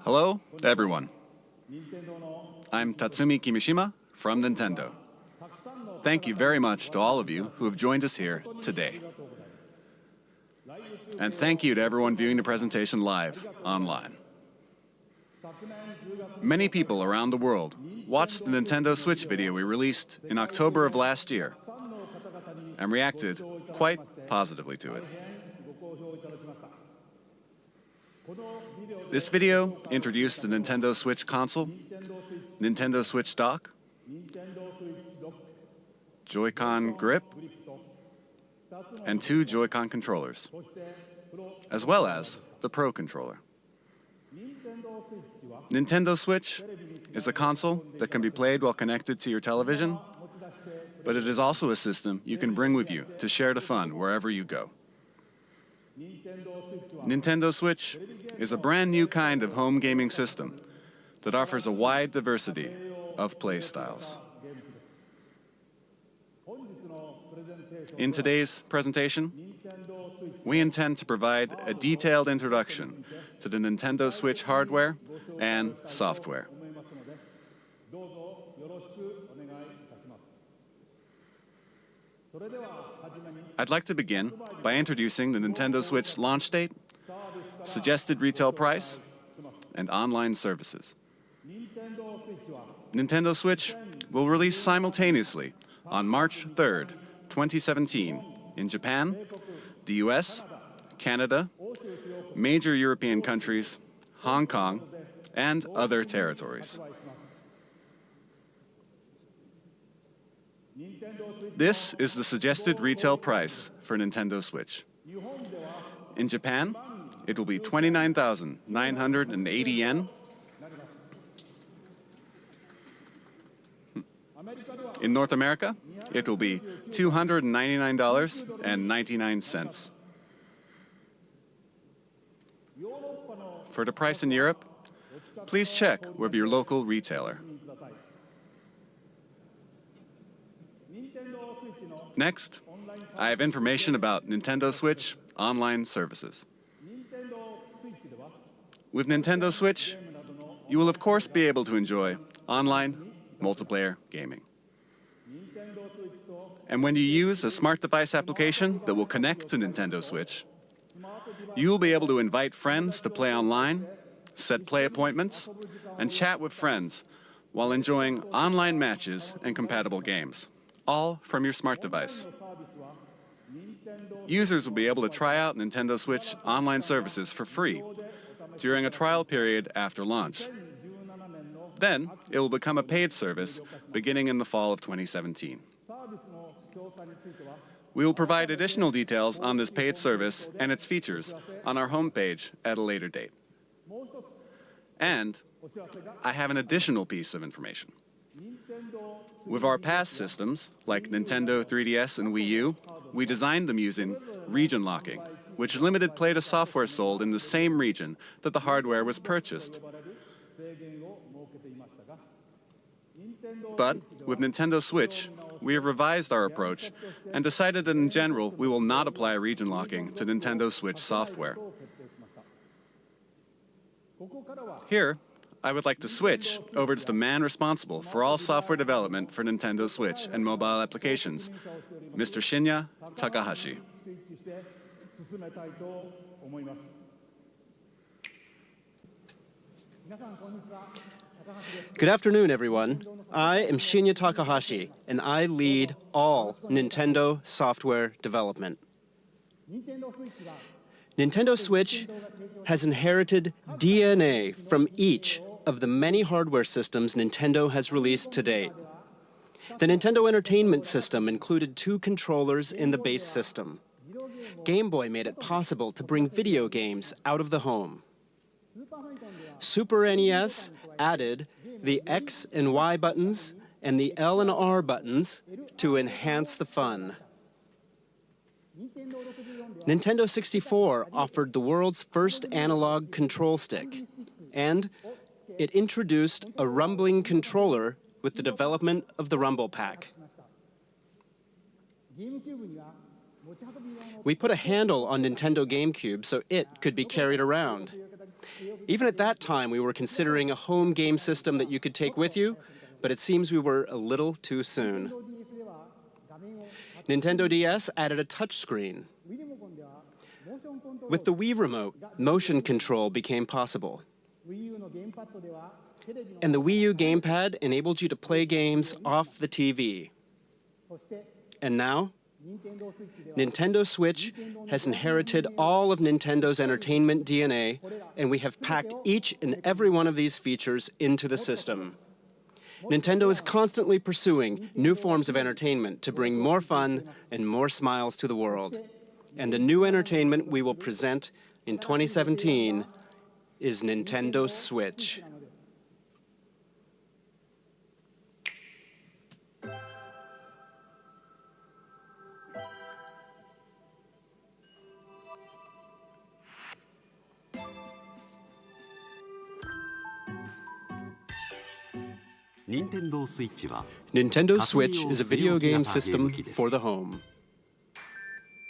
Hello to everyone. I'm Tatsumi Kimishima from Nintendo. Thank you very much to all of you who have joined us here today. And thank you to everyone viewing the presentation live online. Many people around the world watched the Nintendo Switch video we released in October of last year and reacted quite positively to it. This video introduced the Nintendo Switch console, Nintendo Switch dock, Joy-Con grip, and 2 Joy-Con controllers, as well as the Pro controller. Nintendo Switch is a console that can be played while connected to your television, but it is also a system you can bring with you to share the fun wherever you go. Nintendo Switch is a brand new kind of home gaming system that offers a wide diversity of play styles. In today's presentation, we intend to provide a detailed introduction to the Nintendo Switch hardware and software. I'd like to begin by introducing the Nintendo Switch launch date, suggested retail price, and online services. Nintendo Switch will release simultaneously on March 3rd, 2017 in Japan, the US, Canada, major European countries, Hong Kong, and other territories. This is the suggested retail price for Nintendo Switch. In Japan, it will be 29,980 yen. In North America, it will be $299.99. For the price in Europe, please check with your local retailer. Next, I have information about Nintendo Switch online services. With Nintendo Switch, you will of course be able to enjoy online multiplayer gaming. And when you use a smart device application that will connect to Nintendo Switch, you will be able to invite friends to play online, set play appointments, and chat with friends while enjoying online matches and compatible games, all from your smart device. Users will be able to try out Nintendo Switch online services for free during a trial period after launch. Then, it will become a paid service beginning in the fall of 2017. We will provide additional details on this paid service and its features on our homepage at a later date. And I have an additional piece of information. With our past systems, like Nintendo 3DS and Wii U, we designed them using region locking, which limited play to software sold in the same region that the hardware was purchased. But with Nintendo Switch, we have revised our approach and decided that in general, we will not apply region locking to Nintendo Switch software. Here, I would like to switch over to the man responsible for all software development for Nintendo Switch and mobile applications, Mr. Shinya Takahashi. Good afternoon, everyone. I am Shinya Takahashi, and I lead all Nintendo software development. Nintendo Switch has inherited DNA from each of the many hardware systems Nintendo has released to date. The Nintendo Entertainment System included 2 controllers in the base system. Game Boy made it possible to bring video games out of the home. Super NES added the X and Y buttons and the L and R buttons to enhance the fun. Nintendo 64 offered the world's first analog control stick, and it introduced a rumbling controller with the development of the Rumble Pack. We put a handle on Nintendo GameCube so it could be carried around. Even at that time, we were considering a home game system that you could take with you, but it seems we were a little too soon. Nintendo DS added a touchscreen. With the Wii Remote, motion control became possible. And the Wii U gamepad enabled you to play games off the TV. And now, Nintendo Switch has inherited all of Nintendo's entertainment DNA, and we have packed each and every one of these features into the system. Nintendo is constantly pursuing new forms of entertainment to bring more fun and more smiles to the world. And the new entertainment we will present in 2017 is Nintendo Switch. Nintendo Switch is a video game system for the home.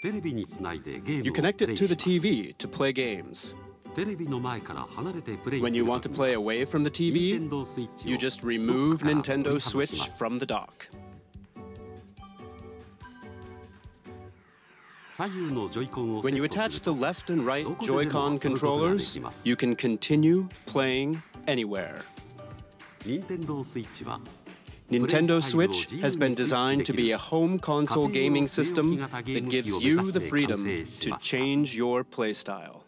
You connect it to the TV to play games. When you want to play away from the TV, you just remove Nintendo Switch from the dock. When you attach the left and right Joy-Con controllers, you can continue playing anywhere. Nintendo Switch has been designed to be a home console gaming system that gives you the freedom to change your playstyle.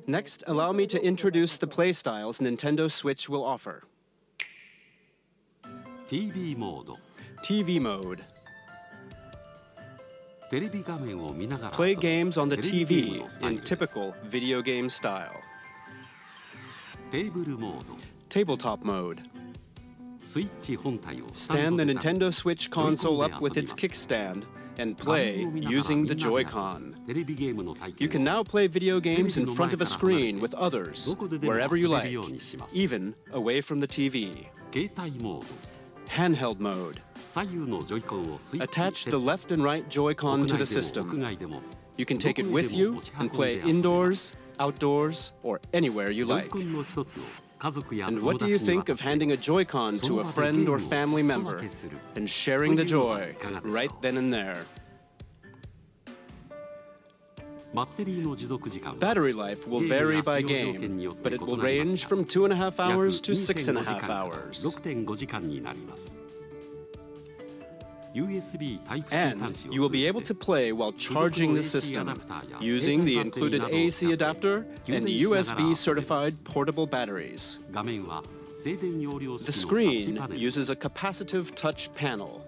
Next, allow me to introduce the playstyles Nintendo Switch will offer. TV mode. TV mode. Play games on the TV in typical video game style. Tabletop mode. Stand the Nintendo Switch console up with its kickstand and play using the Joy-Con. You can now play video games in front of a screen with others, wherever you like, even away from the TV. Handheld mode. Attach the left and right Joy-Con to the system. You can take it with you and play indoors, outdoors, or anywhere you like. And what do you think of handing a Joy-Con to a friend or family member and sharing the joy right then and there? Battery life will vary by game, but it will range from 2.5 hours to 6.5 hours. And you will be able to play while charging the system using the included AC adapter and USB-certified portable batteries. The screen uses a capacitive touch panel.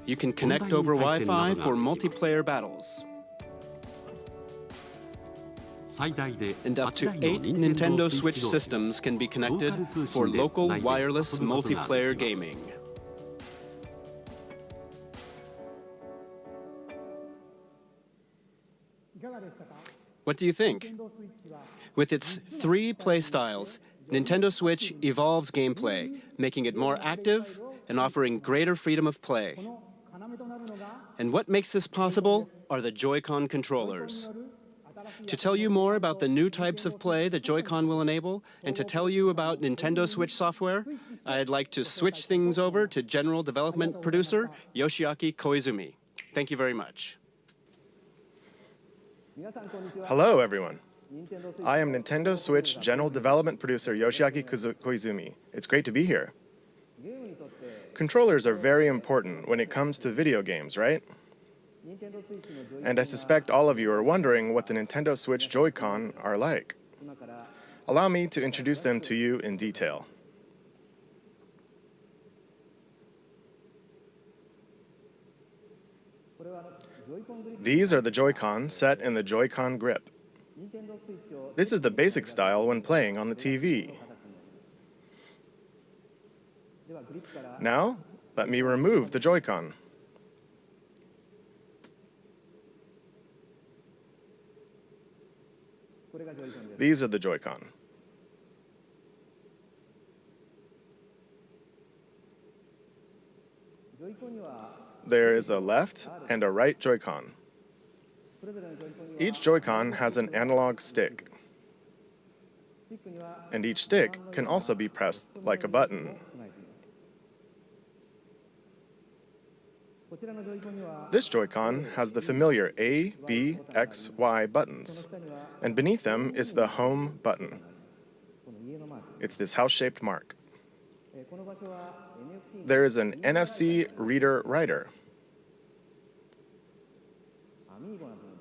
You can connect over Wi-Fi for multiplayer battles. And up to 8 Nintendo Switch systems can be connected for local wireless multiplayer gaming. What do you think? With its 3 playstyles, Nintendo Switch evolves gameplay, making it more active and offering greater freedom of play. And what makes this possible are the Joy-Con controllers. To tell you more about the new types of play that Joy-Con will enable, and to tell you about Nintendo Switch software, I'd like to switch things over to General Development Producer Yoshiaki Koizumi. Thank you very much. Hello, everyone. I am Nintendo Switch General Development Producer Yoshiaki Koizumi. It's great to be here. Controllers are very important when it comes to video games, right? And I suspect all of you are wondering what the Nintendo Switch Joy-Con are like. Allow me to introduce them to you in detail. These are the Joy-Con set in the Joy-Con grip. This is the basic style when playing on the TV. Now, let me remove the Joy-Con. These are the Joy-Con. there is a left and a right Joy-Con. Each Joy-Con has an analog stick, and each stick can also be pressed like a button. This Joy-Con has the familiar A, B, X, Y buttons, and beneath them is the home button. It's this house-shaped mark. There is an NFC reader-writer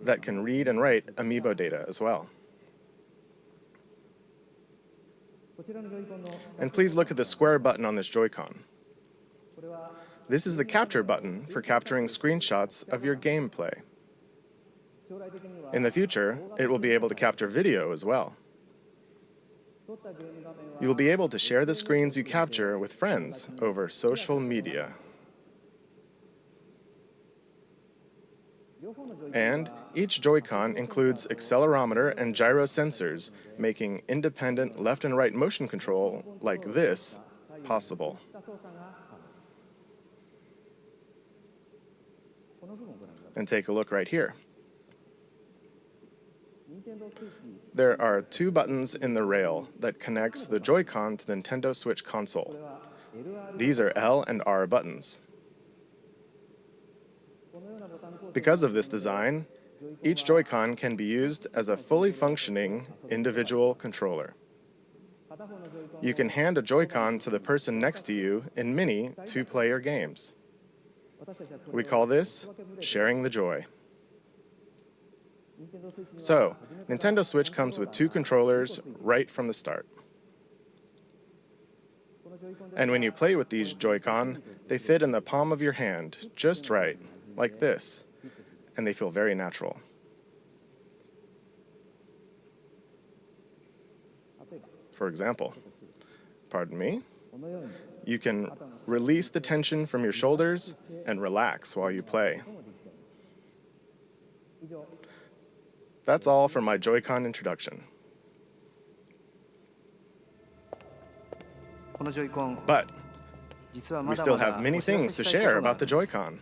that can read and write Amiibo data as well. And please look at the square button on this Joy-Con. This is the capture button for capturing screenshots of your gameplay. In the future, it will be able to capture video as well. You will be able to share the screens you capture with friends over social media. And each Joy-Con includes accelerometer and gyro sensors, making independent left and right motion control like this possible. And take a look right here. There are two buttons in the rail that connects the Joy-Con to the Nintendo Switch console. These are L and R buttons. Because of this design, each Joy-Con can be used as a fully functioning individual controller. You can hand a Joy-Con to the person next to you in many two-player games. We call this sharing the joy. So, Nintendo Switch comes with two controllers right from the start. And when you play with these Joy-Con, they fit in the palm of your hand, just right, like this, and they feel very natural. For example, pardon me, you can release the tension from your shoulders and relax while you play. That's all for my Joy-Con introduction. But we still have many things to share about the Joy-Con.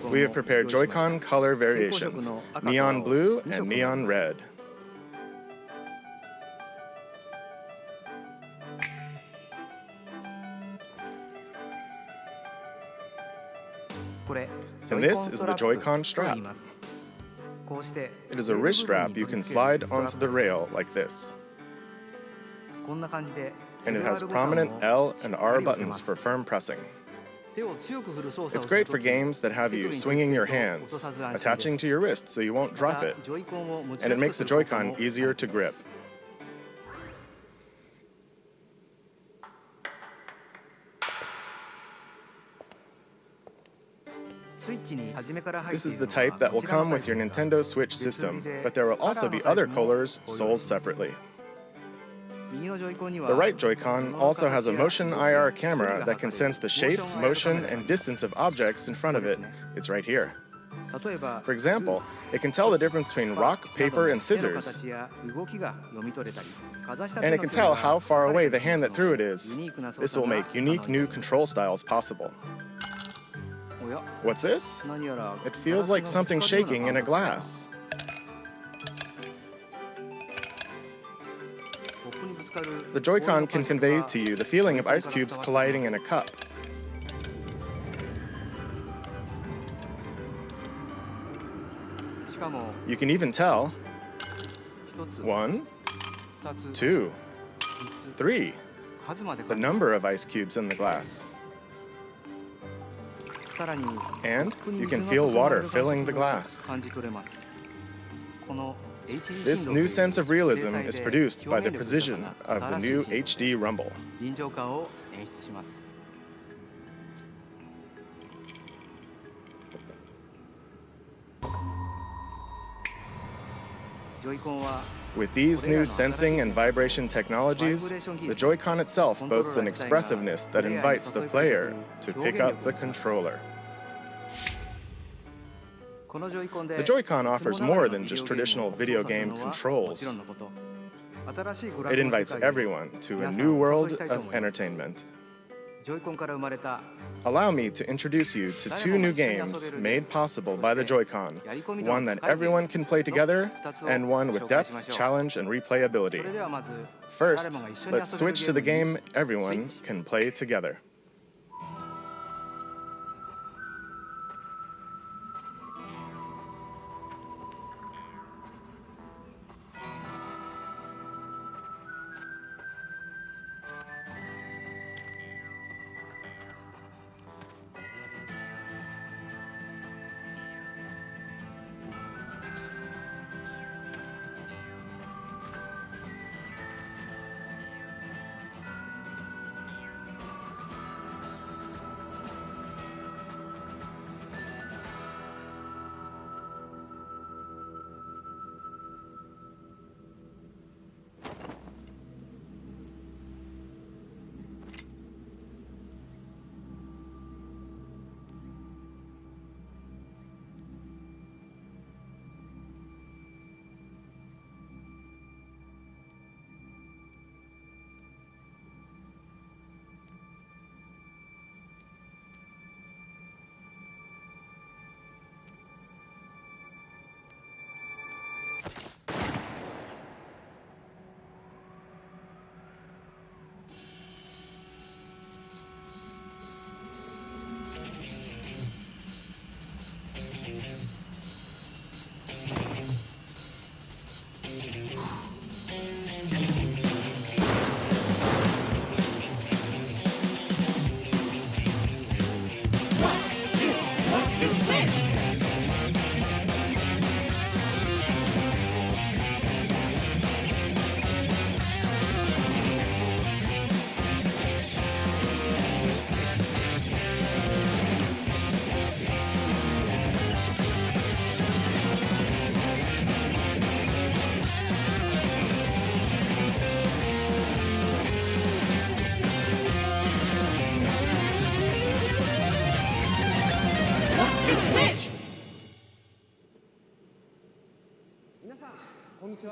We have prepared Joy-Con color variations, neon blue and neon red. And this is the Joy-Con strap. It is a wrist strap you can slide onto the rail like this. And it has prominent L and R buttons for firm pressing. It's great for games that have you swinging your hands, attaching to your wrist so you won't drop it. And it makes the Joy-Con easier to grip. This is the type that will come with your Nintendo Switch system, but there will also be other colors sold separately. The right Joy-Con also has a motion IR camera that can sense the shape, motion, and distance of objects in front of it. It's right here. For example, it can tell the difference between rock, paper, and scissors. And it can tell how far away the hand that threw it is. This will make unique new control styles possible. What's this? It feels like something shaking in a glass. The Joy-Con can convey to you the feeling of ice cubes colliding in a cup. You can even tell 1, 2, 3, the number of ice cubes in the glass. And you can feel water filling the glass. This new sense of realism is produced by the precision of the new HD Rumble. With these new sensing and vibration technologies, the Joy-Con itself boasts an expressiveness that invites the player to pick up the controller. The Joy-Con offers more than just traditional video game controls. It invites everyone to a new world of entertainment. Allow me to introduce you to two new games made possible by the Joy-Con, one that everyone can play together, and one with depth, challenge, and replayability. First, let's switch to the game everyone can play together.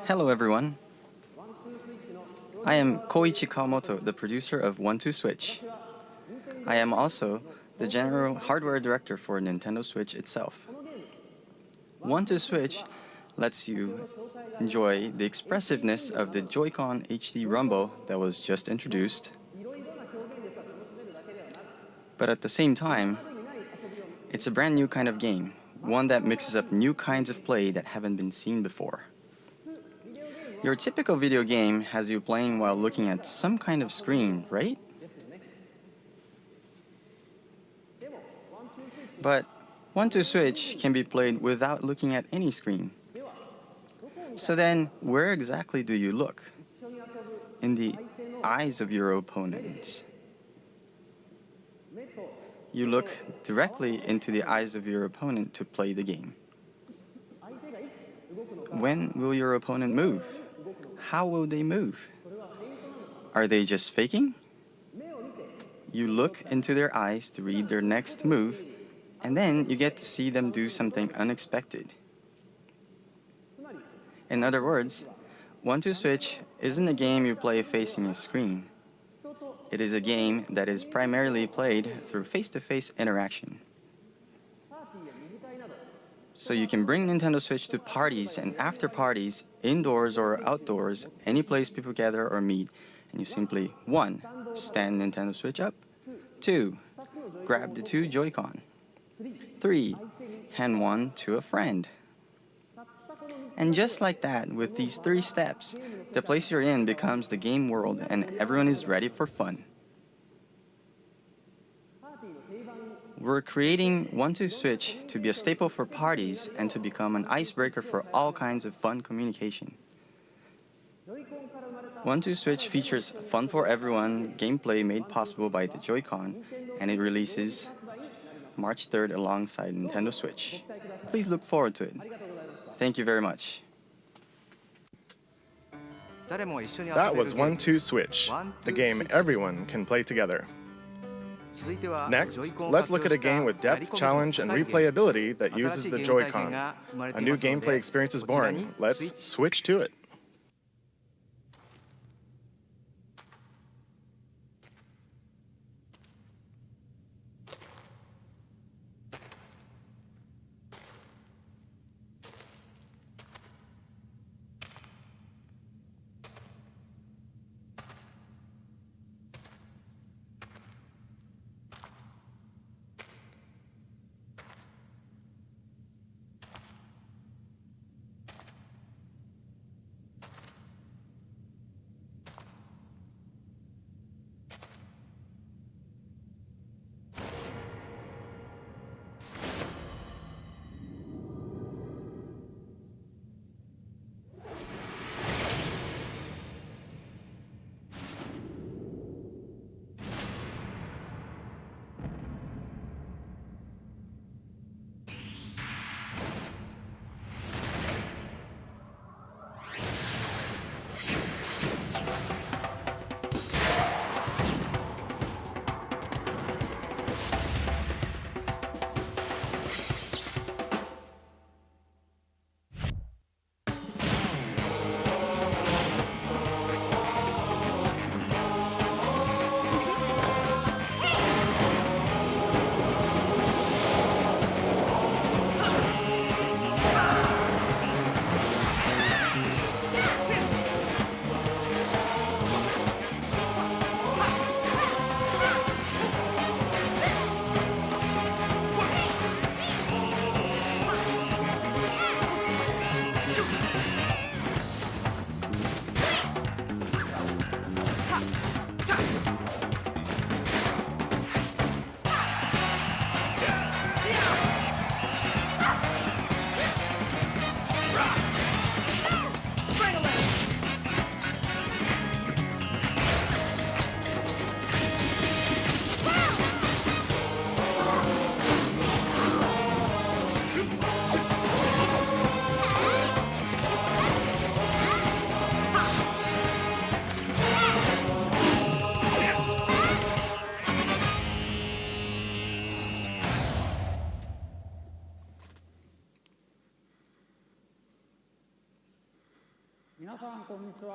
Hello everyone. I am Koichi Kawamoto, the producer of 1-2-Switch. I am also the general hardware director for Nintendo Switch itself. 1-2-Switch lets you enjoy the expressiveness of the Joy-Con HD Rumble that was just introduced, but at the same time, it's a brand new kind of game, one that mixes up new kinds of play that haven't been seen before. Your typical video game has you playing while looking at some kind of screen, right? But 1-2-Switch can be played without looking at any screen. So then, where exactly do you look? In the eyes of your opponents. You look directly into the eyes of your opponent to play the game. When will your opponent move? How will they move? Are they just faking? You look into their eyes to read their next move, and then you get to see them do something unexpected. In other words, 1-2-Switch isn't a game you play facing a screen. It is a game that is primarily played through face-to-face interaction. So you can bring Nintendo Switch to parties and after parties, indoors or outdoors, any place people gather or meet, and you simply 1. Stand Nintendo Switch up, 2. Grab the 2 Joy-Con, 3. Hand one to a friend. And just like that, with these 3 steps, the place you're in becomes the game world and everyone is ready for fun. We're creating 1-2-Switch to be a staple for parties and to become an icebreaker for all kinds of fun communication. 1-2-Switch features fun for everyone gameplay made possible by the Joy-Con, and it releases March 3rd alongside Nintendo Switch. Please look forward to it. Thank you very much. That was 1-2-Switch, the game everyone can play together. Next, let's look at a game with depth, challenge, and replayability that uses the Joy-Con. A new gameplay experience is born. Let's switch to it.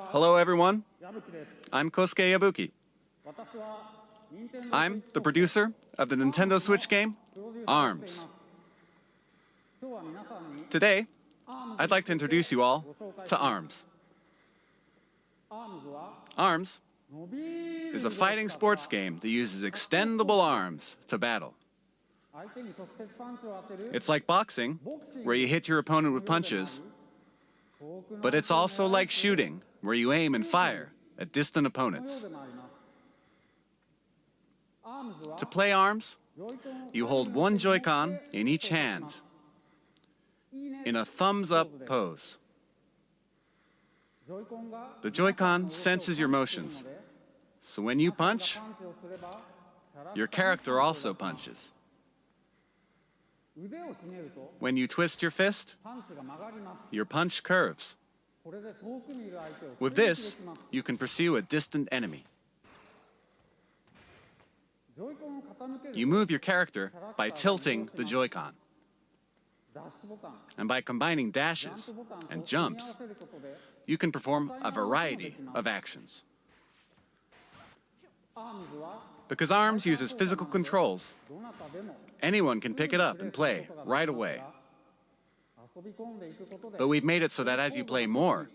Hello, everyone. I'm Kosuke Yabuki. I'm the producer of the Nintendo Switch game, ARMS. Today, I'd like to introduce you all to ARMS. ARMS is a fighting sports game that uses extendable arms to battle. It's like boxing, where you hit your opponent with punches, but it's also like shooting, where you aim and fire at distant opponents. To play ARMS, you hold one Joy-Con in each hand in a thumbs-up pose. The Joy-Con senses your motions, so when you punch, your character also punches. When you twist your fist, your punch curves. With this, you can pursue a distant enemy. You move your character by tilting the Joy-Con. And by combining dashes and jumps, you can perform a variety of actions. Because ARMS uses physical controls, anyone can pick it up and play right away. But we've made it so that as you play more,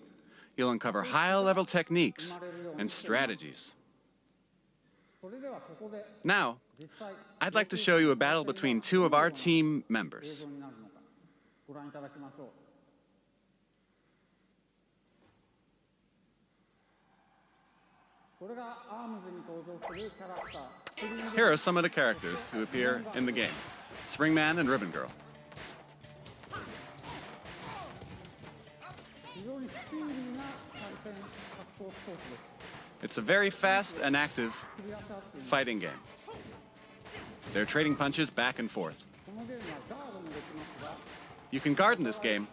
you'll uncover high-level techniques and strategies. Now, I'd like to show you a battle between two of our team members. Here are some of the characters who appear in the game: Springman and Ribbon Girl. It's a very fast and active fighting game. They're trading punches back and forth. You can guard in this game,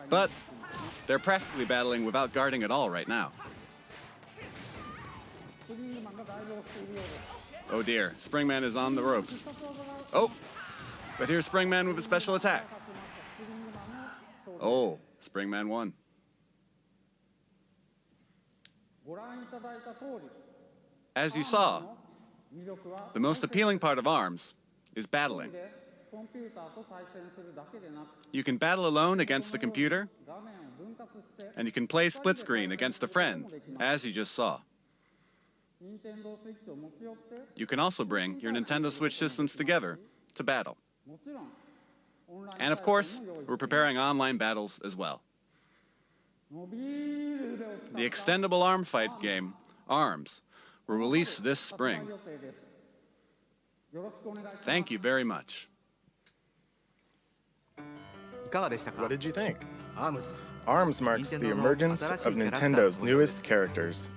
but they're practically battling without guarding at all right now. Oh dear, Springman is on the ropes. Oh, but here's Springman with a special attack. Oh, Springman won. As you saw, the most appealing part of ARMS is battling. You can battle alone against the computer, and you can play split screen against a friend, as you just saw. You can also bring your Nintendo Switch systems together to battle. And of course, we're preparing online battles as well. The extendable arm fight game, ARMS, will release this spring. Thank you very much. いかがでしたか What did you think? アームズ ARMS marks the emergence of Nintendo's newest characters.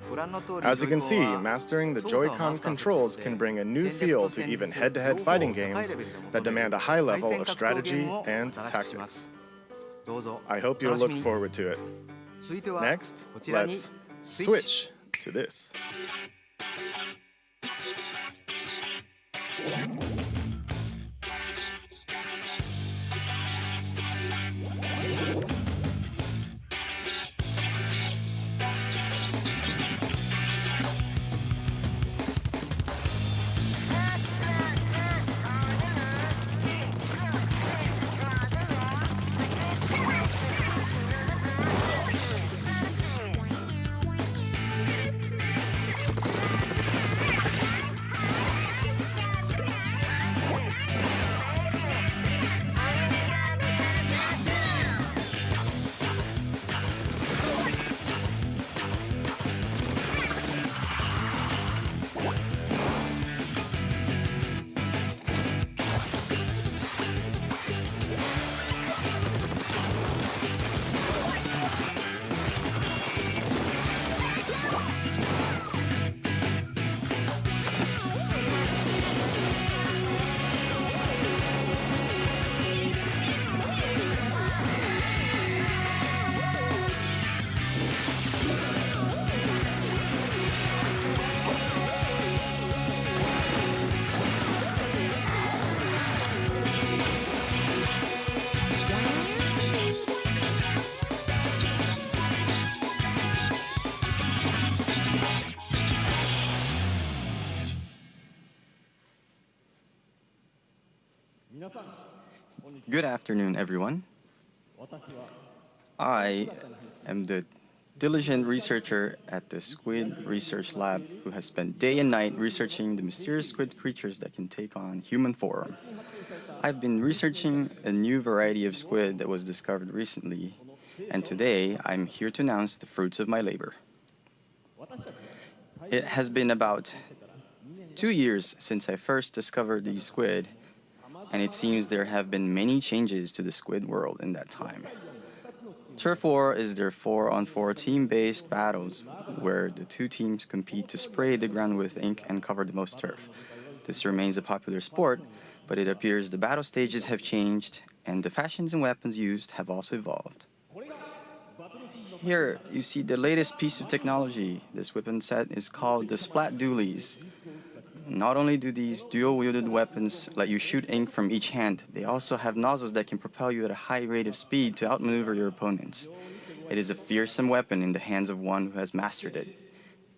As you can see, mastering the Joy-Con controls can bring a new feel to even head-to-head fighting games that demand a high level of strategy and tactics. どうぞ I hope you'll look forward to it. 続いては Next, こちらに let's switch to this. Good afternoon, everyone. I am the diligent researcher at the Squid Research Lab who has spent day and night researching the mysterious squid creatures that can take on human form. I've been researching a new variety of squid that was discovered recently, and today I'm here to announce the fruits of my labor. It has been about 2 years since I first discovered these squid, and it seems there have been many changes to the squid world in that time. Turf War is their 4-on-4 team-based battles where the two teams compete to spray the ground with ink and cover the most turf. This remains a popular sport, but it appears the battle stages have changed and the fashions and weapons used have also evolved. Here you see the latest piece of technology. This weapon set is called the Splat Dualies. Not only do these dual-wielded weapons let you shoot ink from each hand, they also have nozzles that can propel you at a high rate of speed to outmaneuver your opponents. It is a fearsome weapon in the hands of one who has mastered it.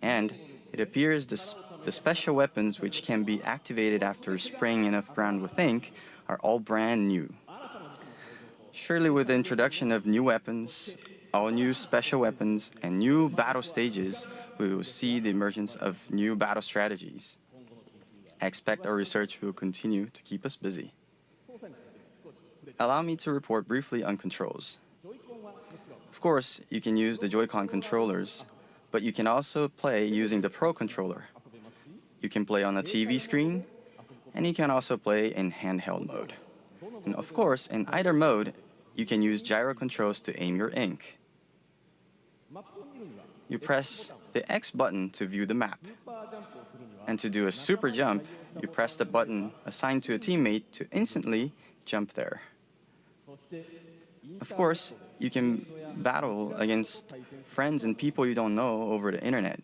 And it appears the special weapons which can be activated after spraying enough ground with ink are all brand new. Surely with the introduction of new weapons, all new special weapons, and new battle stages, we will see the emergence of new battle strategies. I expect our research will continue to keep us busy. Allow me to report briefly on controls. Of course, you can use the Joy-Con controllers, but you can also play using the Pro controller. You can play on a TV screen, and you can also play in handheld mode. And of course, in either mode, you can use gyro controls to aim your ink. You press the X button to view the map. And to do a super jump, you press the button assigned to a teammate to instantly jump there. Of course, you can battle against friends and people you don't know over the internet.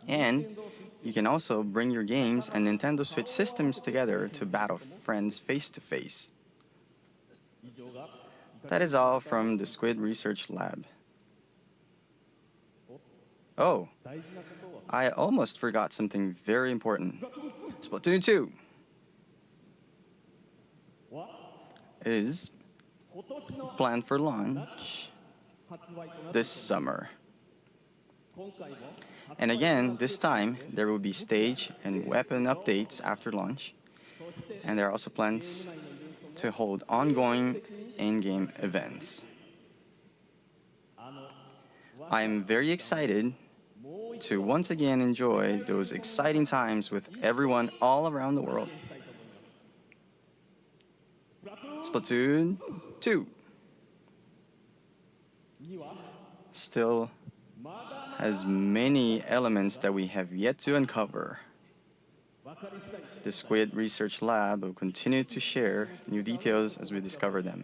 And You can also bring your games and Nintendo Switch systems together to battle friends face to face. That is all from the Squid Research Lab. Oh, I almost forgot something very important. Splatoon 2 is planned for launch this summer. And again, this time, there will be stage and weapon updates after launch. And there are also plans to hold ongoing in-game events. I am very excited to once again enjoy those exciting times with everyone all around the world. Splatoon 2 still has many elements that we have yet to uncover. The Squid Research Lab will continue to share new details as we discover them.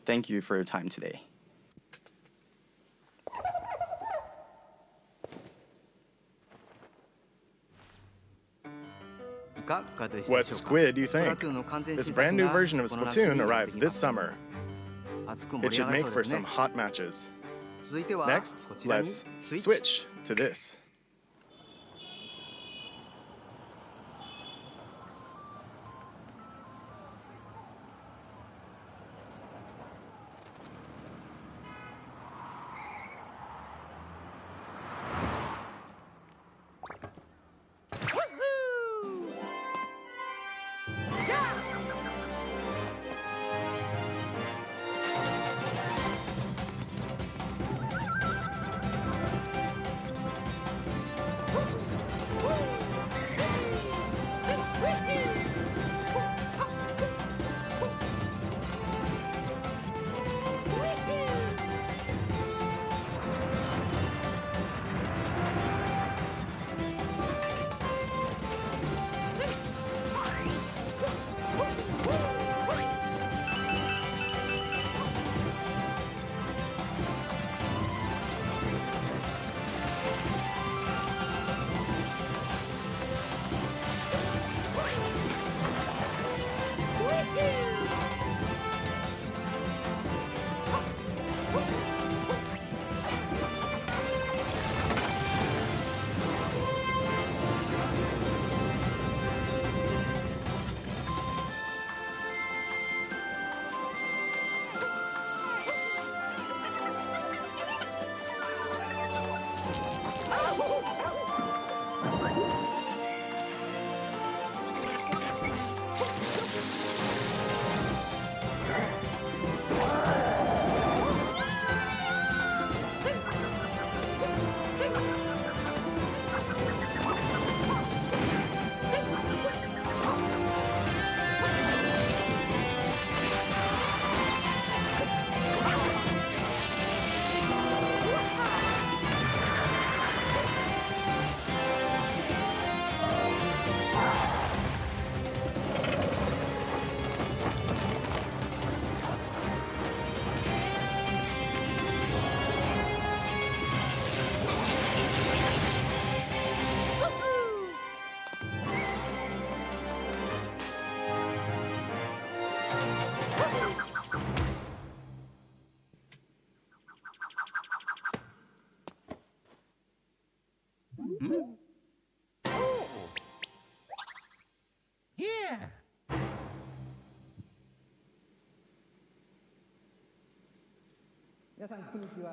Thank you for your time today. What Squid do you think? This brand new version of Splatoon arrives this summer. It should make for some hot matches. Next, let's switch to this.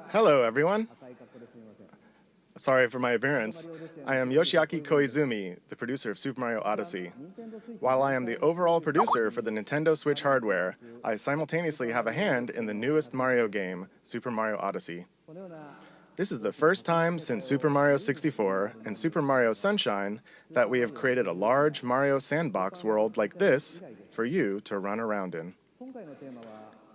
Hello, everyone. Sorry for my appearance. I am Yoshiaki Koizumi, the producer of Super Mario Odyssey. While I am the overall producer for the Nintendo Switch hardware, I simultaneously have a hand in the newest Mario game, Super Mario Odyssey. This is the first time since Super Mario 64 and Super Mario Sunshine that we have created a large Mario sandbox world like this for you to run around in.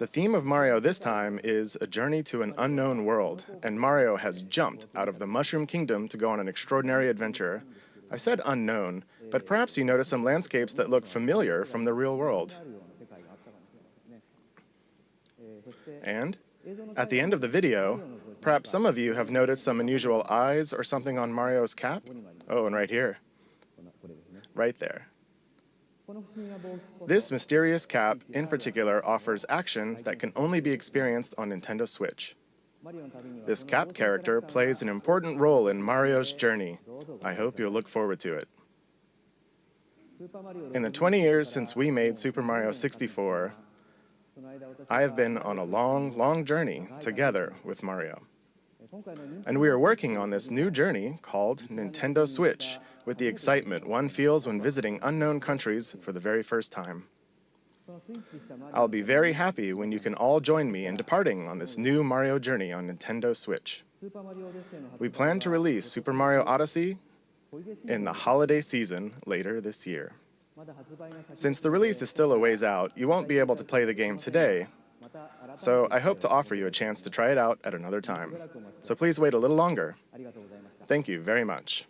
The theme of Mario this time is a journey to an unknown world, and Mario has jumped out of the Mushroom Kingdom to go on an extraordinary adventure. I said unknown, but perhaps you notice some landscapes that look familiar from the real world. And at the end of the video, perhaps some of you have noticed some unusual eyes or something on Mario's cap. Oh, and right here. Right there. This mysterious cap, in particular, offers action that can only be experienced on Nintendo Switch. This cap character plays an important role in Mario's journey. I hope you'll look forward to it. In the 20 years since we made Super Mario 64, I have been on a long, long journey together with Mario. And we are working on this new journey called Nintendo Switch, with the excitement one feels when visiting unknown countries for the very first time. I'll be very happy when you can all join me in departing on this new Mario journey on Nintendo Switch. We plan to release Super Mario Odyssey in the holiday season later this year. Since the release is still a ways out, you won't be able to play the game today, so I hope to offer you a chance to try it out at another time. So please wait a little longer. Thank you very much.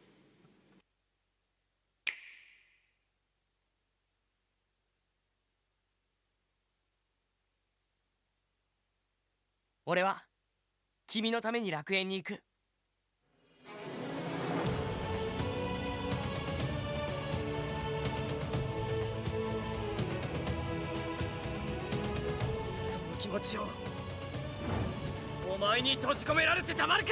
俺は君のために楽園に行く。その気持ちをお前に閉じ込められてたまるか。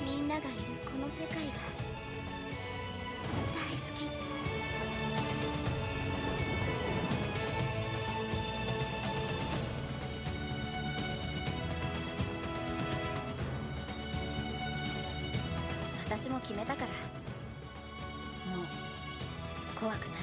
みんながいるこの世界が大好き。私も決めたから、もう怖くない。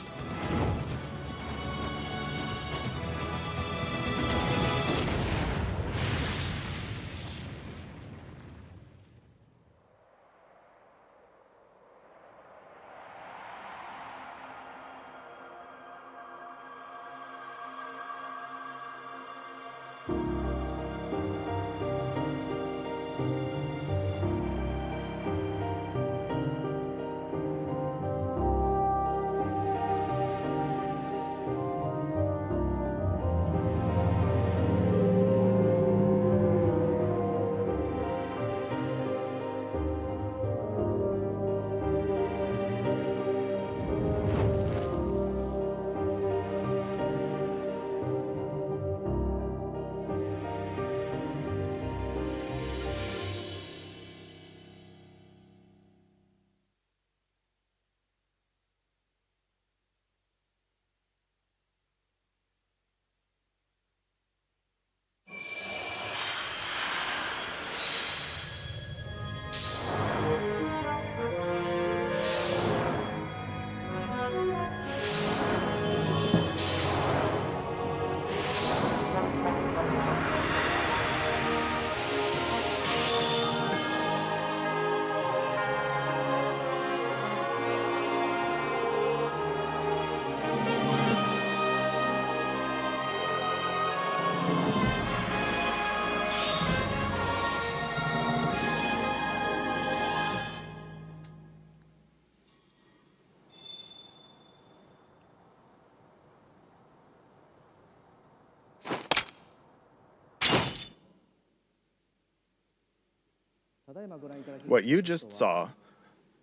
What you just saw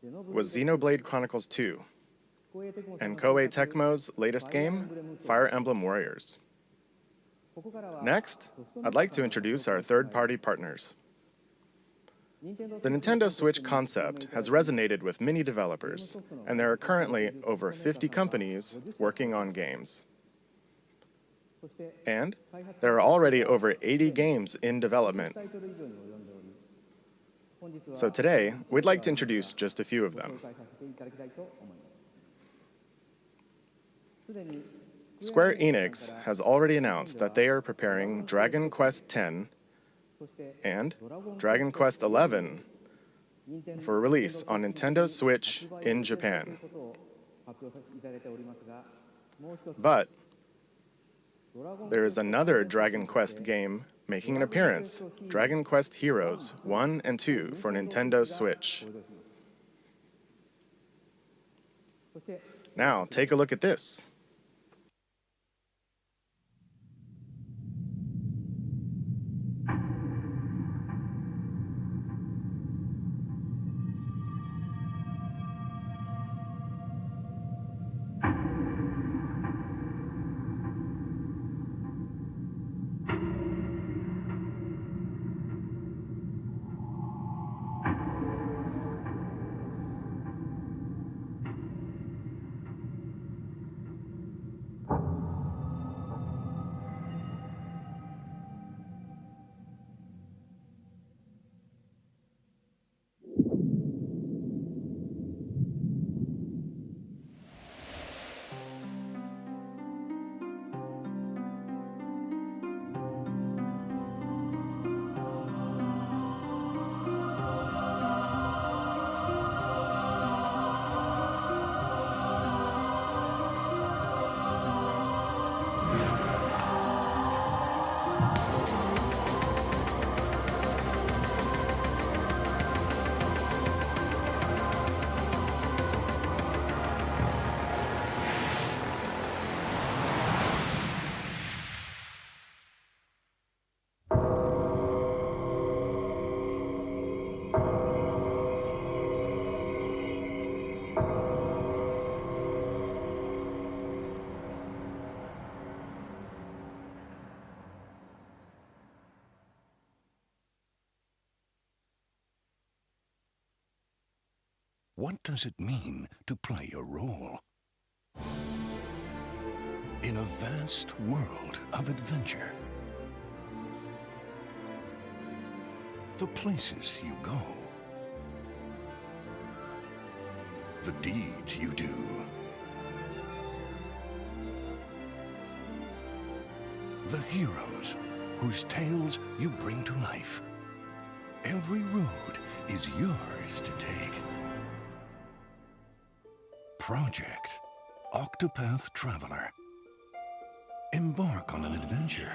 was Xenoblade Chronicles 2 and Koei Tecmo's latest game, Fire Emblem Warriors. Next, I'd like to introduce our third-party partners. The Nintendo Switch concept has resonated with many developers, and there are currently over 50 companies working on games. And there are already over 80 games in development. So today, we'd like to introduce just a few of them. Square Enix has already announced that they are preparing Dragon Quest X and Dragon Quest XI for release on Nintendo Switch in Japan. But there is another Dragon Quest game making an appearance, Dragon Quest Heroes 1 and 2 for Nintendo Switch. Now, take a look at this. What does it mean to play a role in a vast world of adventure? The places you go, the deeds you do, the heroes whose tales you bring to life. Every road is yours to take. Project Octopath Traveler. Embark on an adventure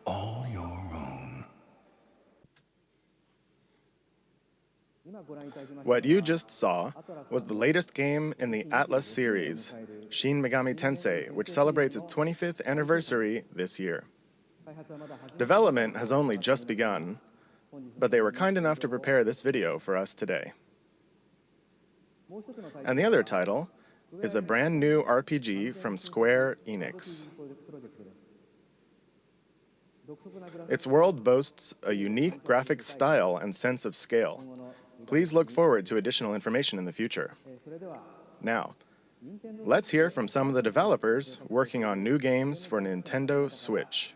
all your own. What you just saw was the latest game in the Atlas series, Shin Megami Tensei, which celebrates its 25th anniversary this year. Development has only just begun, but they were kind enough to prepare this video for us today. And the other title is a brand new RPG from Square Enix. Its world boasts a unique graphic style and sense of scale. Please look forward to additional information in the future. Now, let's hear from some of the developers working on new games for Nintendo Switch.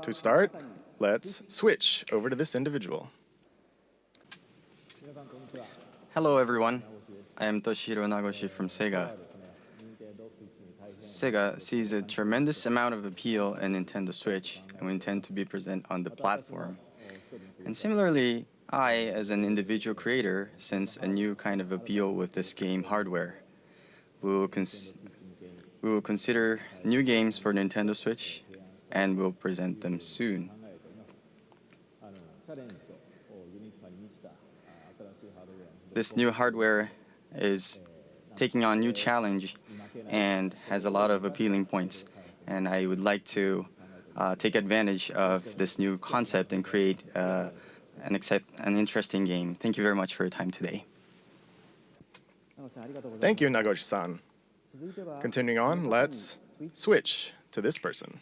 To start, let's switch over to this individual. Hello everyone, I am Toshihiro Nagoshi from Sega. Sega sees a tremendous amount of appeal in Nintendo Switch and we intend to be present on the platform. And similarly, I, as an individual creator, sense a new kind of appeal with this game hardware. We will consider new games for Nintendo Switch and will present them soon. This new hardware is taking on new challenge and has a lot of appealing points. And I would like to take advantage of this new concept and create an interesting game. Thank you very much for your time today. Thank you, Nagoshi-san. Continuing on, let's switch to this person.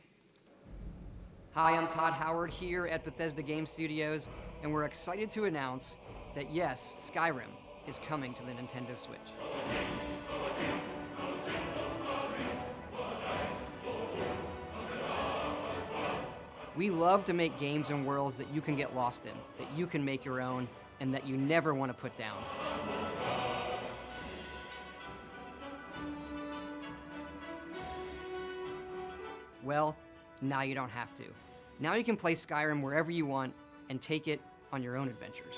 Hi, I'm Todd Howard here at Bethesda Game Studios, and we're excited to announce that yes, Skyrim is coming to the Nintendo Switch. We love to make games and worlds that you can get lost in, that you can make your own, and that you never want to put down. Well, now you don't have to. Now you can play Skyrim wherever you want and take it on your own adventures.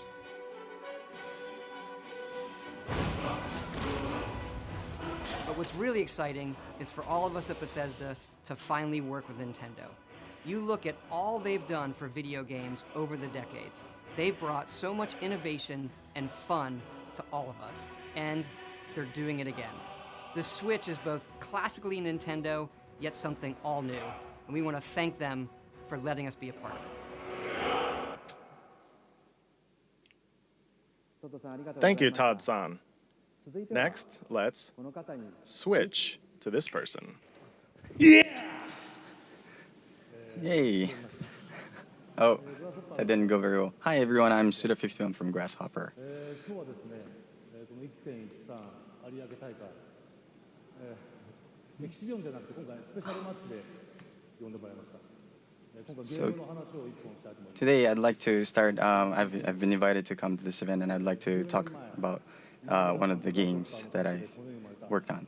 But what's really exciting is for all of us at Bethesda to finally work with Nintendo. You look at all they've done for video games over the decades. They've brought so much innovation and fun to all of us, and they're doing it again. The Switch is both classically Nintendo, yet something all new, and we want to thank them for letting us be a part of it. Thank you, Todd-san. Next, let's switch to this person. Yay! Oh, that didn't go very well. Hi everyone, I'm Suda51 from Grasshopper. So today I'd like to start, I've been invited to come to this event and I'd like to talk about one of the games that I worked on.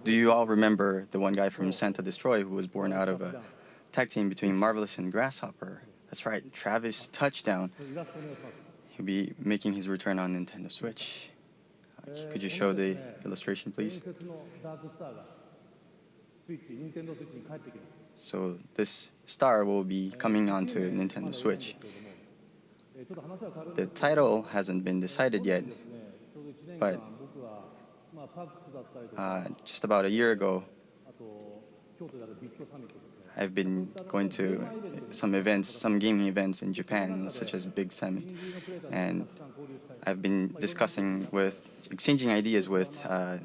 Do you all remember the one guy from Santa Destroy who was born out of a tag team between Marvelous and Grasshopper? That's right, Travis Touchdown. He'll be making his return on Nintendo Switch. Could you show the illustration, please? So this star will be coming onto Nintendo Switch. The title hasn't been decided yet, but just about a year ago, I've been going to some events, some gaming events in Japan, such as Big Summit, and I've been exchanging ideas with the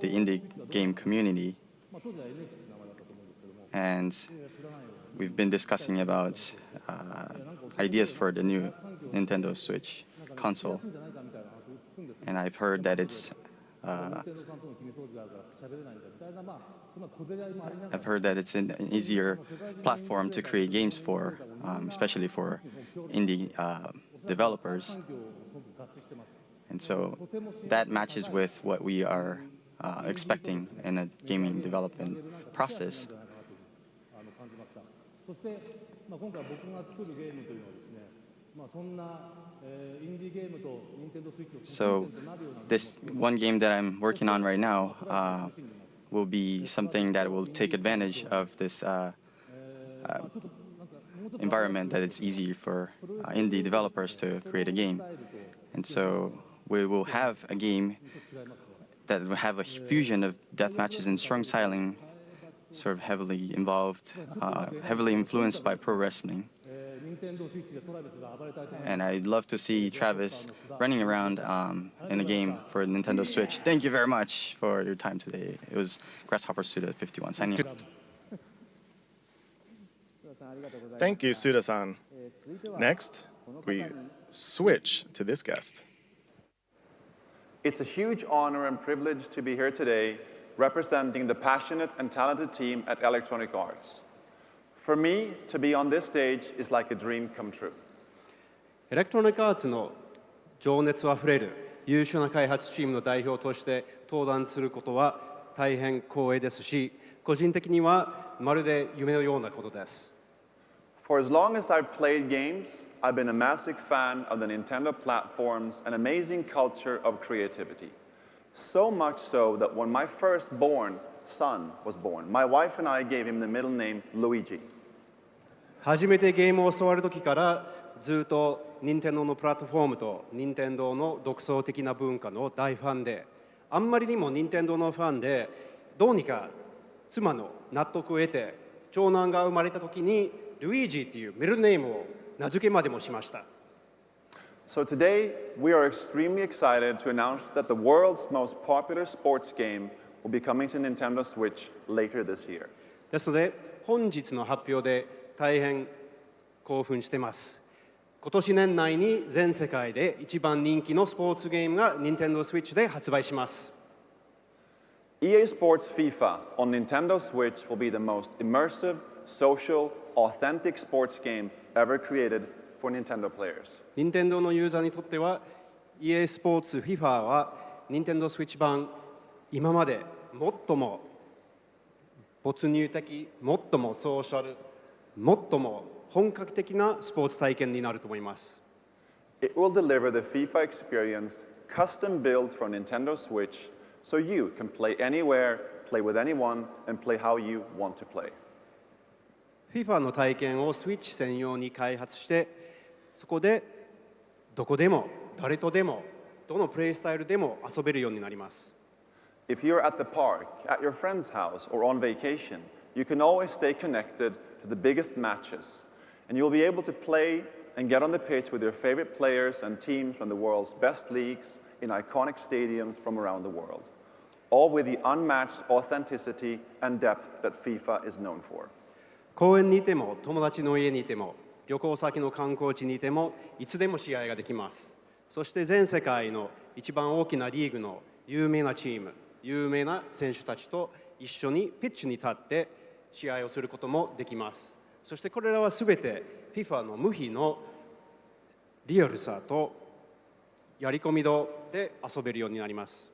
indie game community. And we've been discussing about ideas for the new Nintendo Switch console, and I've heard that it's an easier platform to create games for, especially for indie developers. And so that matches with what we are expecting in a gaming development process. So this one game that I'm working on right now will be something that will take advantage of this environment, that it's easy for indie developers to create a game. And so we will have a game that will have a fusion of death matches and strong styling, sort of heavily involved, heavily influenced by pro wrestling. And I'd love to see Travis running around in a game for Nintendo Switch. Thank you very much for your time today. It was Grasshopper Suda 51 signing off. Thank you, Suda-san. Next, we switch to this guest. It's a huge honor and privilege to be here today representing the passionate and talented team at Electronic Arts. For me, to be on this stage is like a dream come true. エレクトロニックアーツの情熱あふれる優秀な開発チームの代表として登壇することは大変光栄ですし、個人的にはまるで夢のようなことです。For as long as I've played games, I've been a massive fan of the Nintendo platform's an amazing culture of creativity. So much so that when my firstborn son was born, my wife and I gave him the middle name Luigi. 初めてゲームを教わる時からずっと任天堂のプラットフォームと任天堂の独創的な文化の大ファンで、あんまりにも任天堂のファンで、どうにか妻の納得を得て長男が生まれた時にルイージっていうミドルネームを名付けまでもしました。So today, we are extremely excited to announce that the world's most popular sports game will be coming to Nintendo Switch later this year. ですので、本日の発表で大変興奮しています。今年年内に全世界で一番人気のスポーツゲームが Nintendo Switch で発売します。EA Sports FIFA on Nintendo Switch will be the most immersive, social, authentic sports game ever created for Nintendo players. 任天堂のユーザーにとっては EA スポーツ FIFA は Nintendo Switch 版今まで最も没入的、最もソーシャル、最も本格的なスポーツ体験になると思います。It will deliver the FIFA experience custom built for Nintendo Switch so you can play anywhere, play with anyone, and play how you want to play. FIFA の体験を Switch 専用に開発して、そこでどこでも誰とでもどのプレイスタイルでも遊べるようになります。If you're at the park, at your friend's house, or on vacation, you can always stay connected to the biggest matches, and you'll be able to play and get on the pitch with your favorite players and teams from the world's best leagues in iconic stadiums from around the world, all with the unmatched authenticity and depth that FIFA is known for. 公園にいても友達の家にいても旅行先の観光地にいてもいつでも試合ができます。そして全世界の一番大きなリーグの有名なチーム、有名な選手たちと一緒にピッチに立って試合をすることもできます。そしてこれらはすべて FIFA の無比のリアルさとやり込み度で遊べるようになります。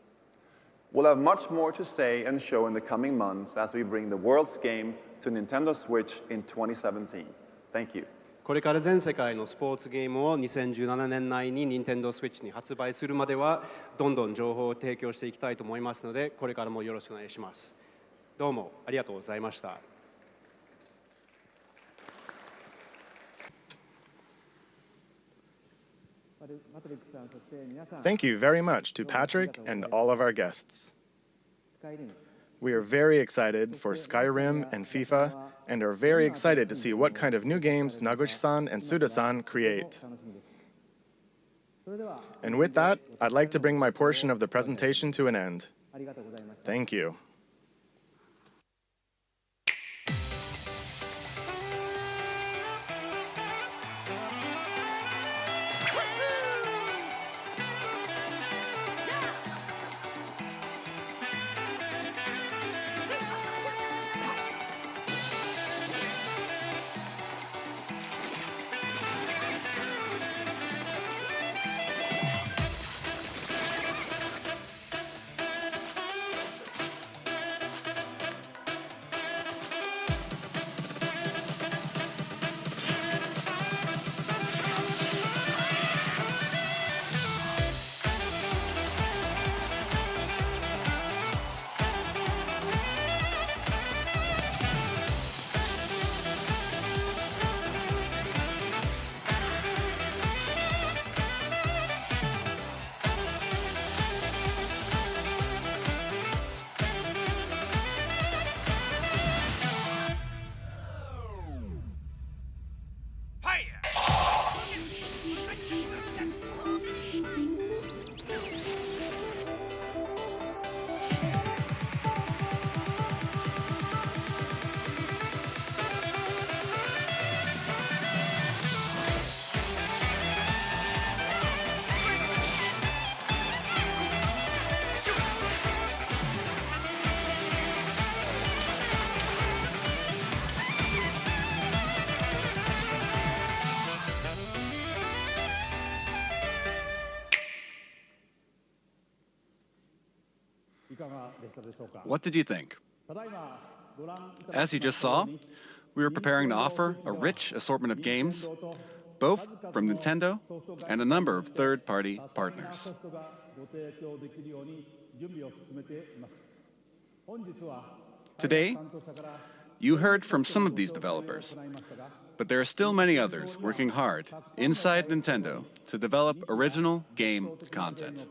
We'll have much more to say and show in the coming months as we bring the world's game to Nintendo Switch in 2017. Thank you. これから全世界のスポーツゲームを2017年内に Nintendo Switch に発売するまではどんどん情報を提供していきたいと思いますので、これからもよろしくお願いします。どうもありがとうございました。Thank you very much to Patrick and all of our guests. We are very excited for Skyrim and FIFA and are very excited to see what kind of new games Naguchi-san and Suda-san create. And with that, I'd like to bring my portion of the presentation to an end. Thank you. What did you think? As you just saw, we are preparing to offer a rich assortment of games, both from Nintendo and a number of third-party partners. Today, you heard from some of these developers, but there are still many others working hard inside Nintendo to develop original game content.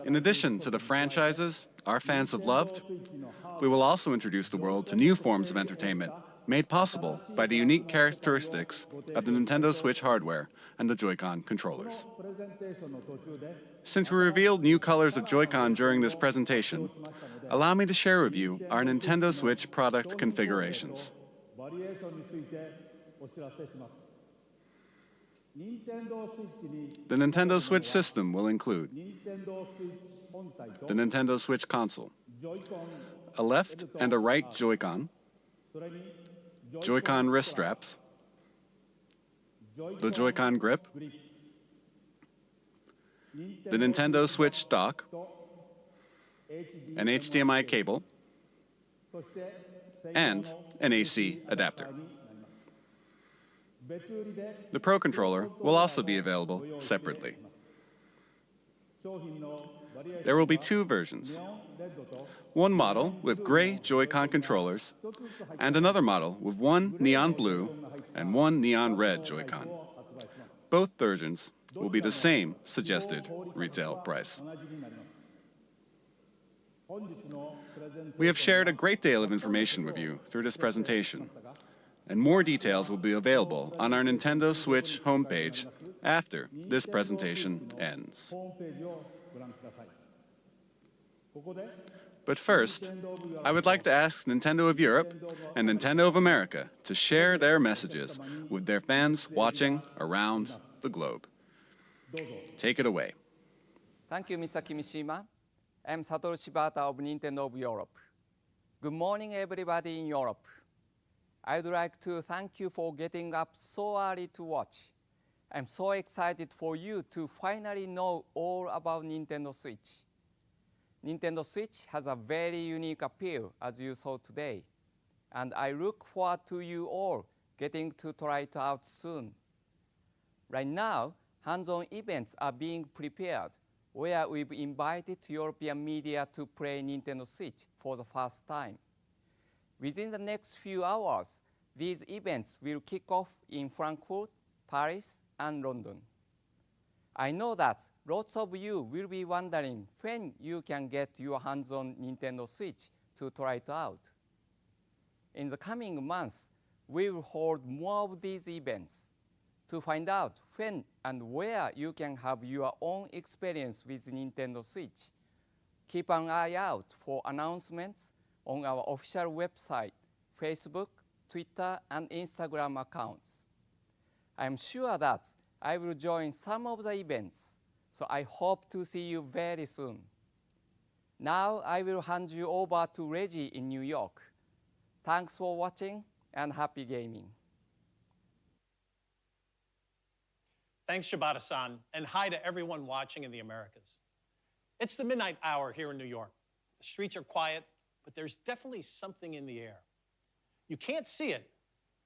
In addition to the franchises our fans have loved, we will also introduce the world to new forms of entertainment made possible by the unique characteristics of the Nintendo Switch hardware and the Joy-Con controllers. Since we revealed new colors of Joy-Con during this presentation, allow me to share with you our Nintendo Switch product configurations. The Nintendo Switch system will include the Nintendo Switch console, a left and a right Joy-Con, Joy-Con wrist straps, the Joy-Con grip, the Nintendo Switch dock, an HDMI cable, and an AC adapter. The Pro Controller will also be available separately. There will be two versions. One model with gray Joy-Con controllers, and another model with one neon blue and one neon red Joy-Con. Both versions will be the same suggested retail price. We have shared a great deal of information with you through this presentation, and more details will be available on our Nintendo Switch homepage after this presentation ends. But first, I would like to ask Nintendo of Europe and Nintendo of America to share their messages with their fans watching around the globe. Take it away. Thank you, Mr. Kimishima. I'm Satoru Shibata of Nintendo of Europe. Good morning, everybody in Europe. I would like to thank you for getting up so early to watch. I'm so excited for you to finally know all about Nintendo Switch. Nintendo Switch has a very unique appeal, as you saw today, and I look forward to you all getting to try it out soon. Right now, hands-on events are being prepared, where we've invited European media to play Nintendo Switch for the first time. Within the next few hours, these events will kick off in Frankfurt, Paris, and London. I know that lots of you will be wondering when you can get your hands on Nintendo Switch to try it out. In the coming months, we will hold more of these events. To find out when and where you can have your own experience with Nintendo Switch, keep an eye out for announcements on our official website, Facebook, Twitter, and Instagram accounts. I'm sure that I will join some of the events, so I hope to see you very soon. Now I will hand you over to Reggie in New York. Thanks for watching and happy gaming. Thanks, Shibata-san, and hi to everyone watching in the Americas. It's the midnight hour here in New York. The streets are quiet, but there's definitely something in the air. You can't see it,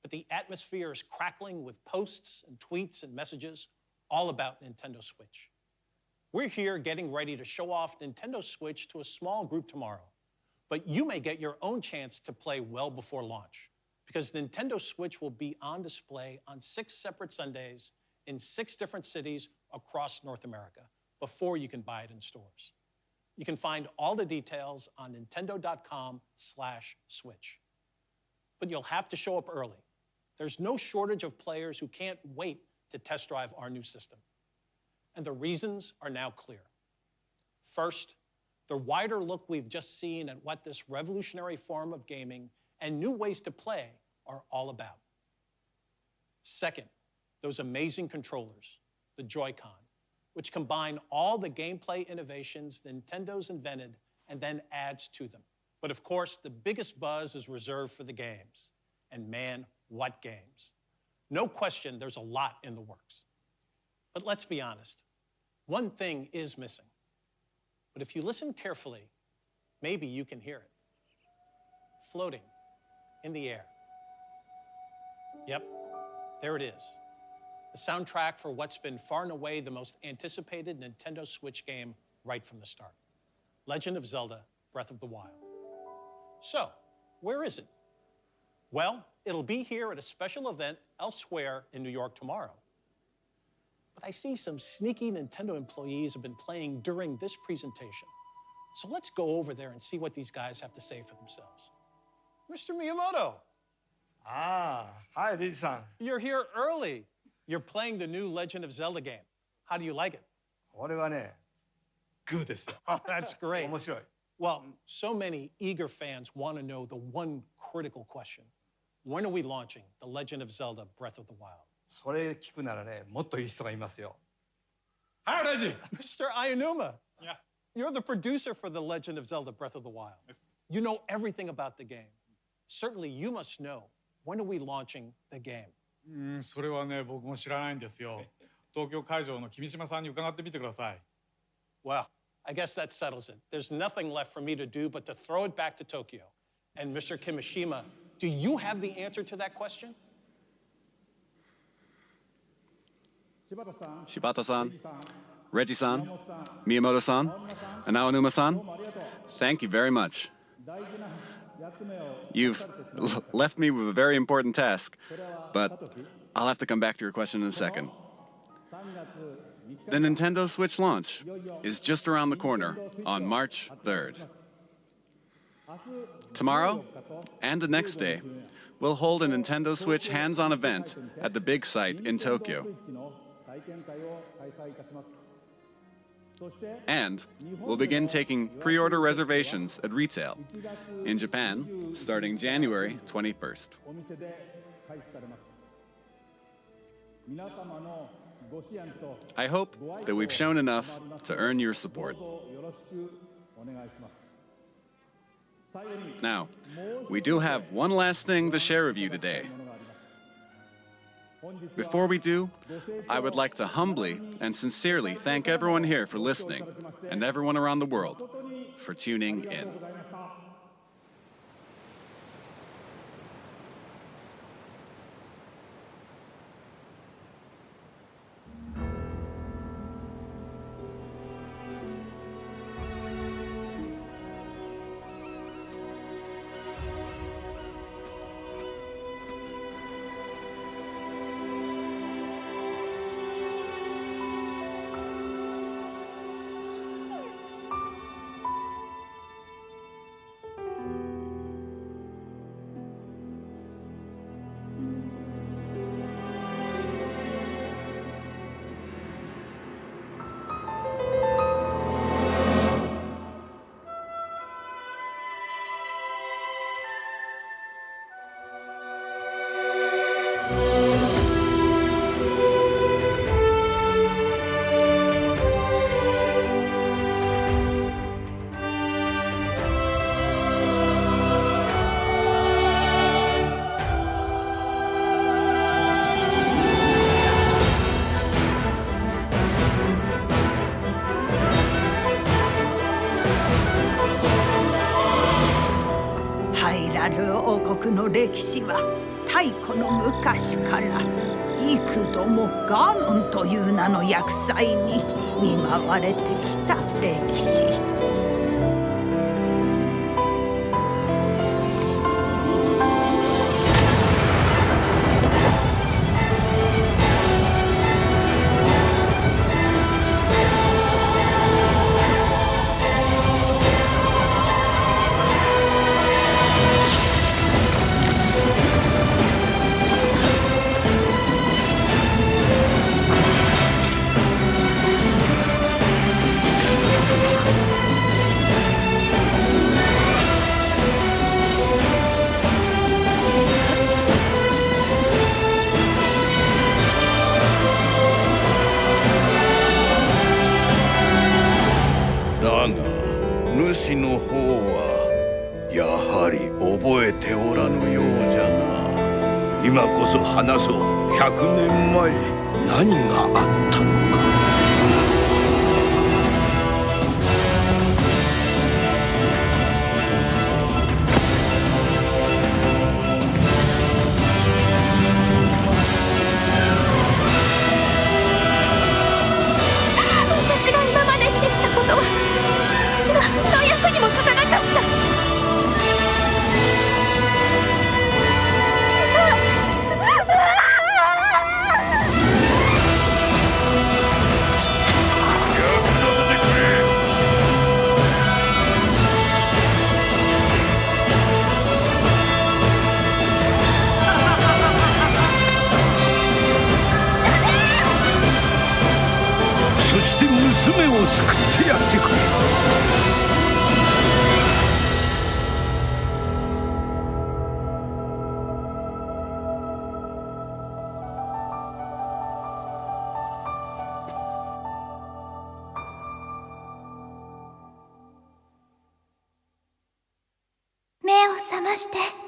but the atmosphere is crackling with posts and tweets and messages all about Nintendo Switch. We're here getting ready to show off Nintendo Switch to a small group tomorrow, but you may get your own chance to play well before launch, because Nintendo Switch will be on display on 6 separate Sundays in 6 different cities across North America before you can buy it in stores. You can find all the details on nintendo.com/switch. But you'll have to show up early. There's no shortage of players who can't wait to test drive our new system. And the reasons are now clear. First, the wider look we've just seen at what this revolutionary form of gaming and new ways to play are all about. Second, those amazing controllers, the Joy-Con, which combine all the gameplay innovations Nintendo's invented and then adds to them. But of course, the biggest buzz is reserved for the games. And man, what games. No question, there's a lot in the works. But let's be honest. One thing is missing. But if you listen carefully, maybe you can hear it. Floating in the air. Yep, there it is. The soundtrack for what's been far and away the most anticipated Nintendo Switch game right from the start. Legend of Zelda: Breath of the Wild. So, where is it? Well, it'll be here at a special event elsewhere in New York tomorrow. But I see some sneaky Nintendo employees have been playing during this presentation. So let's go over there and see what these guys have to say for themselves. Mr. Miyamoto. Hi, Riji-san. You're here early. You're playing the new Legend of Zelda game. How do you like it? これはね、グーですよ。 Oh, that's great. 面白い。 Well, so many eager fans want to know the one critical question. When are we launching The Legend of Zelda: Breath of the Wild? それ聞くならね、もっといい人がいますよ。 Hi, Reggie. Mr. Ayanuma. Yeah. You're the producer for The Legend of Zelda: Breath of the Wild. You know everything about the game. Certainly, you must know. When are we launching the game? それはね、僕も知らないんですよ。東京会場の君島さんに伺ってみてください。Well, I guess that settles it. There's nothing left for me to do but to throw it back to Tokyo. And Mr. Kimishima, do you have the answer to that question? Shibata-san, Reggie-san, Miyamoto-san, and Aonuma-san, thank you very much. You've left me with a very important task, but I'll have to come back to your question in a second. The Nintendo Switch launch is just around the corner on March 3rd. Tomorrow and the next day, we'll hold a Nintendo Switch hands-on event at the big site in Tokyo. And we'll begin taking pre-order reservations at retail in Japan starting January 21st. I hope that we've shown enough to earn your support. Now, we do have one last thing to share with you today. Before we do, I would like to humbly and sincerely thank everyone here for listening and everyone around the world for tuning in.王国の歴史は太古の昔から幾度もガーノンという名の厄災に見舞われてきた歴史。主の方はやはり覚えておらぬようじゃな。今こそ話そう。100年前何があったのか。を救ってやってくれ。目を覚まして。